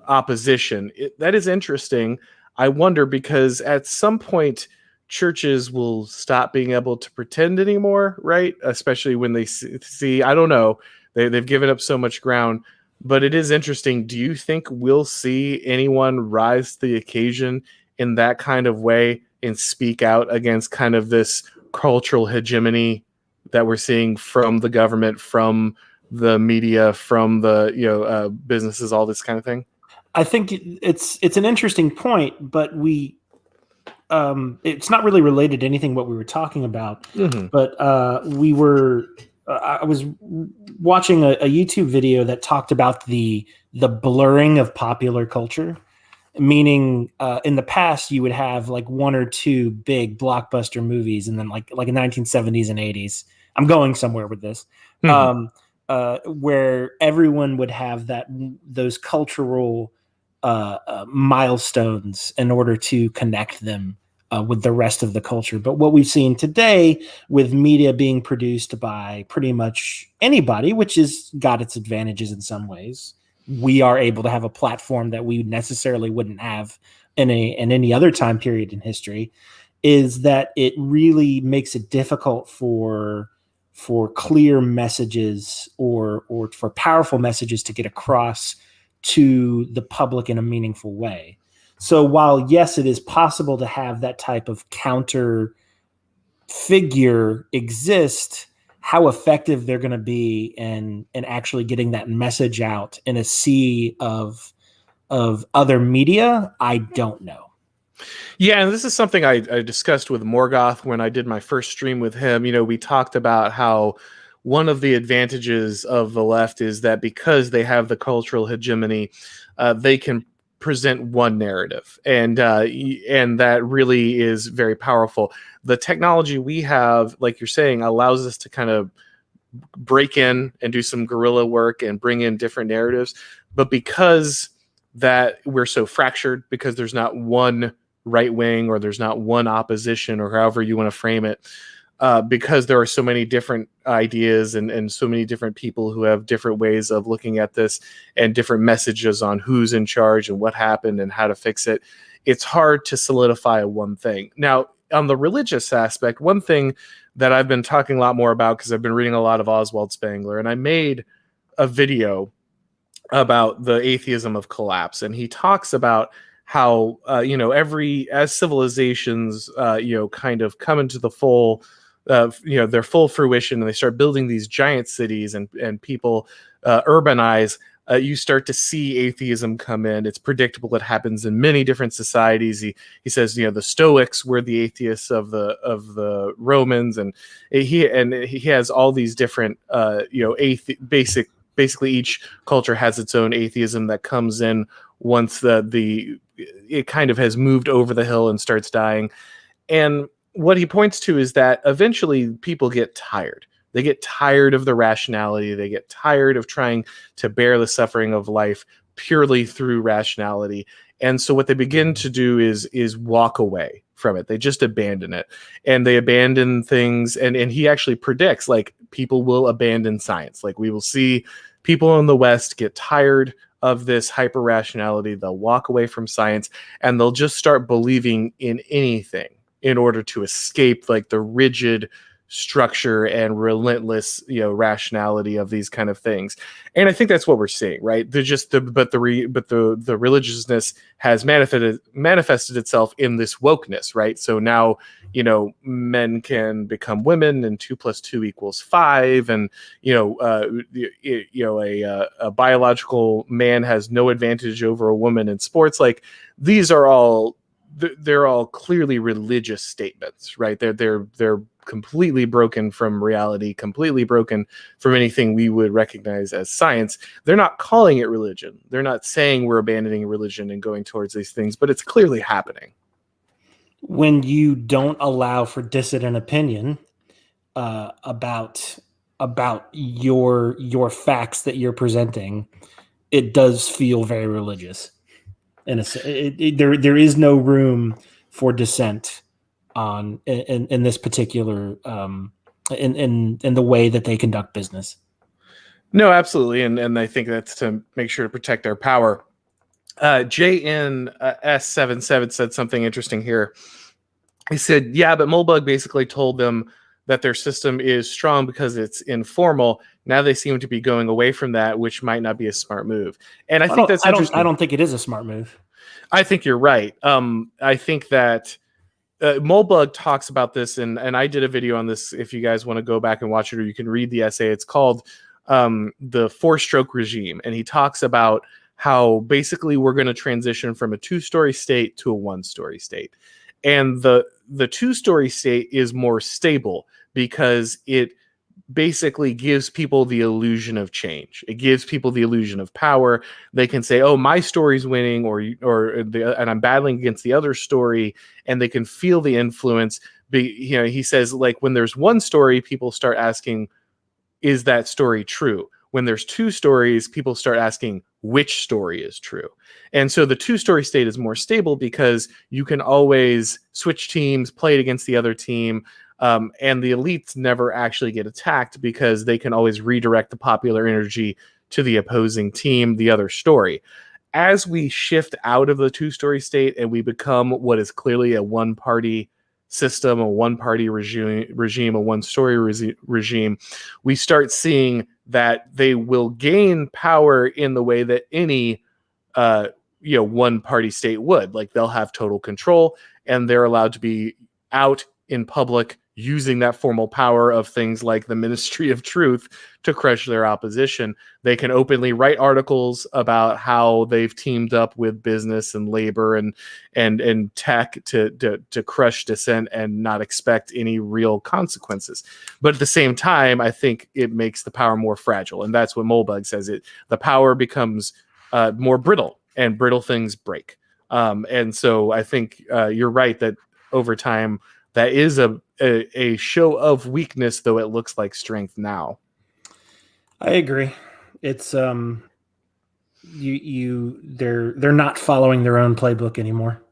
opposition? That is interesting. I wonder, because at some point churches will stop being able to pretend anymore, right? Especially when they see I don't know, they've given up so much ground. But it is interesting. Do you think we'll see anyone rise to the occasion in that kind of way and speak out against kind of this cultural hegemony that we're seeing from the government, from the media, from the businesses, all this kind of thing? I think it's an interesting point, but it's not really related to anything what we were talking about. Mm-hmm. But we were I was watching a YouTube video that talked about the blurring of popular culture, meaning in the past you would have like one or two big blockbuster movies, and then like in 1970s and 80s. I'm going somewhere with this, Mhm. where everyone would have those cultural milestones in order to connect them with the rest of the culture. But what we've seen today with media being produced by pretty much anybody, which has got its advantages in some ways, we are able to have a platform that we necessarily wouldn't have in any other time period in history, is that it really makes it difficult for clear messages or for powerful messages to get across to the public in a meaningful way. So while yes, it is possible to have that type of counter figure exist, how effective they're going to be in actually getting that message out in a sea of other media, I don't know. Yeah, and this is something I discussed with Morgoth when I did my first stream with him. We talked about how one of the advantages of the left is that because they have the cultural hegemony, they can present one narrative, and that really is very powerful. The technology we have, like you're saying, allows us to kind of break in and do some guerrilla work and bring in different narratives. But because that we're so fractured, because there's not one right wing or there's not one opposition or however you want to frame it, because there are so many different ideas and so many different people who have different ways of looking at this and different messages on who's in charge and what happened and how to fix it, it's hard to solidify one thing. Now, on the religious aspect, one thing that I've been talking a lot more about, because I've been reading a lot of Oswald Spengler, and I made a video about the atheism of collapse, and he talks about how as civilizations kind of come into the full their full fruition, and they start building these giant cities and people urbanize, you start to see atheism come in. It's predictable. It happens in many different societies. He says, the Stoics were the atheists of the Romans, and he has all these different basically each culture has its own atheism that comes in once it kind of has moved over the hill and starts dying. And what he points to is that eventually people get tired. They get tired of the rationality. They get tired of trying to bear the suffering of life purely through rationality. And so what they begin to do is walk away from it. They just abandon it. And they abandon things. And he actually predicts, like, people will abandon science. Like, we will see people in the West get tired of this hyper rationality. They'll walk away from science and they'll just start believing in anything in order to escape like the rigid structure and relentless rationality of these kind of things. And I think that's what we're seeing, right? The religiousness has manifested itself in this wokeness, right? So now men can become women and 2 + 2 = 5, and a biological man has no advantage over a woman in sports. Like, these are all they're all clearly religious statements, right? They're completely broken from reality, completely broken from anything we would recognize as science. They're not calling it religion. They're not saying we're abandoning religion and going towards these things, but it's clearly happening. When you don't allow for dissident opinion about your facts that you're presenting, it does feel very religious. And there is no room for dissent in this particular in the way that they conduct business. No, absolutely, and I think that's to make sure to protect our power. JNS77 said something interesting here. He said, yeah, but Molbug basically told them that their system is strong because it's informal. Now they seem to be going away from that, which might not be a smart move. And I think that's interesting. I don't think it is a smart move. I think you're right. I think that Molbug talks about this, and I did a video on this. If you guys want to go back and watch it, or you can read the essay. It's called The Four-Stroke Regime. And he talks about how basically we're going to transition from a 2-story state to a 1-story state. And the 2-story state is more stable because it basically gives people the illusion of change. It gives people the illusion of power. They can say, "Oh, my story's winning," and I'm battling against the other story, and they can feel the influence. He says, like, when there's one story, people start asking, "Is that story true?" When there's two stories, people start asking, which story is true? And so the two-story state is more stable because you can always switch teams, play it against the other team, and the elites never actually get attacked because they can always redirect the popular energy to the opposing team, the other story. As we shift out of the two-story state and we become what is clearly a one-party system, a one-party regime, a one-story regime, we start seeing that they will gain power in the way that any one-party state would. Like, they'll have total control, and they're allowed to be out in public using that formal power of things like the Ministry of Truth to crush their opposition. They can openly write articles about how they've teamed up with business and labor and tech to crush dissent and not expect any real consequences. But at the same time, I think it makes the power more fragile, and that's what Moldbug says. The power becomes more brittle, and brittle things break. And so I think you're right that over time that is a show of weakness, though it looks like strength now. I agree. It's they're not following their own playbook anymore.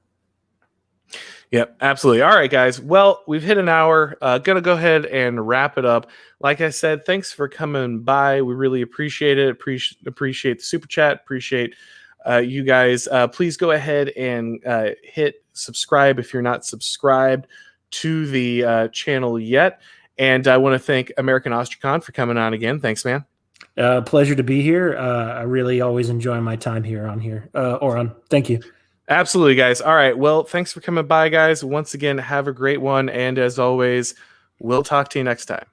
Yep, absolutely. All right, guys. Well, we've hit an hour. Gonna go ahead and wrap it up. Like I said, thanks for coming by. We really appreciate it. Appreciate the super chat. Appreciate you guys. Please go ahead and hit subscribe if you're not subscribed to the channel yet. And I want to thank American Ostrakon for coming on again. Thanks, man. Pleasure to be here. I really always enjoy my time here on Auron. Thank you. Absolutely, guys. All right. Well, thanks for coming by, guys. Once again, have a great one. And as always, we'll talk to you next time.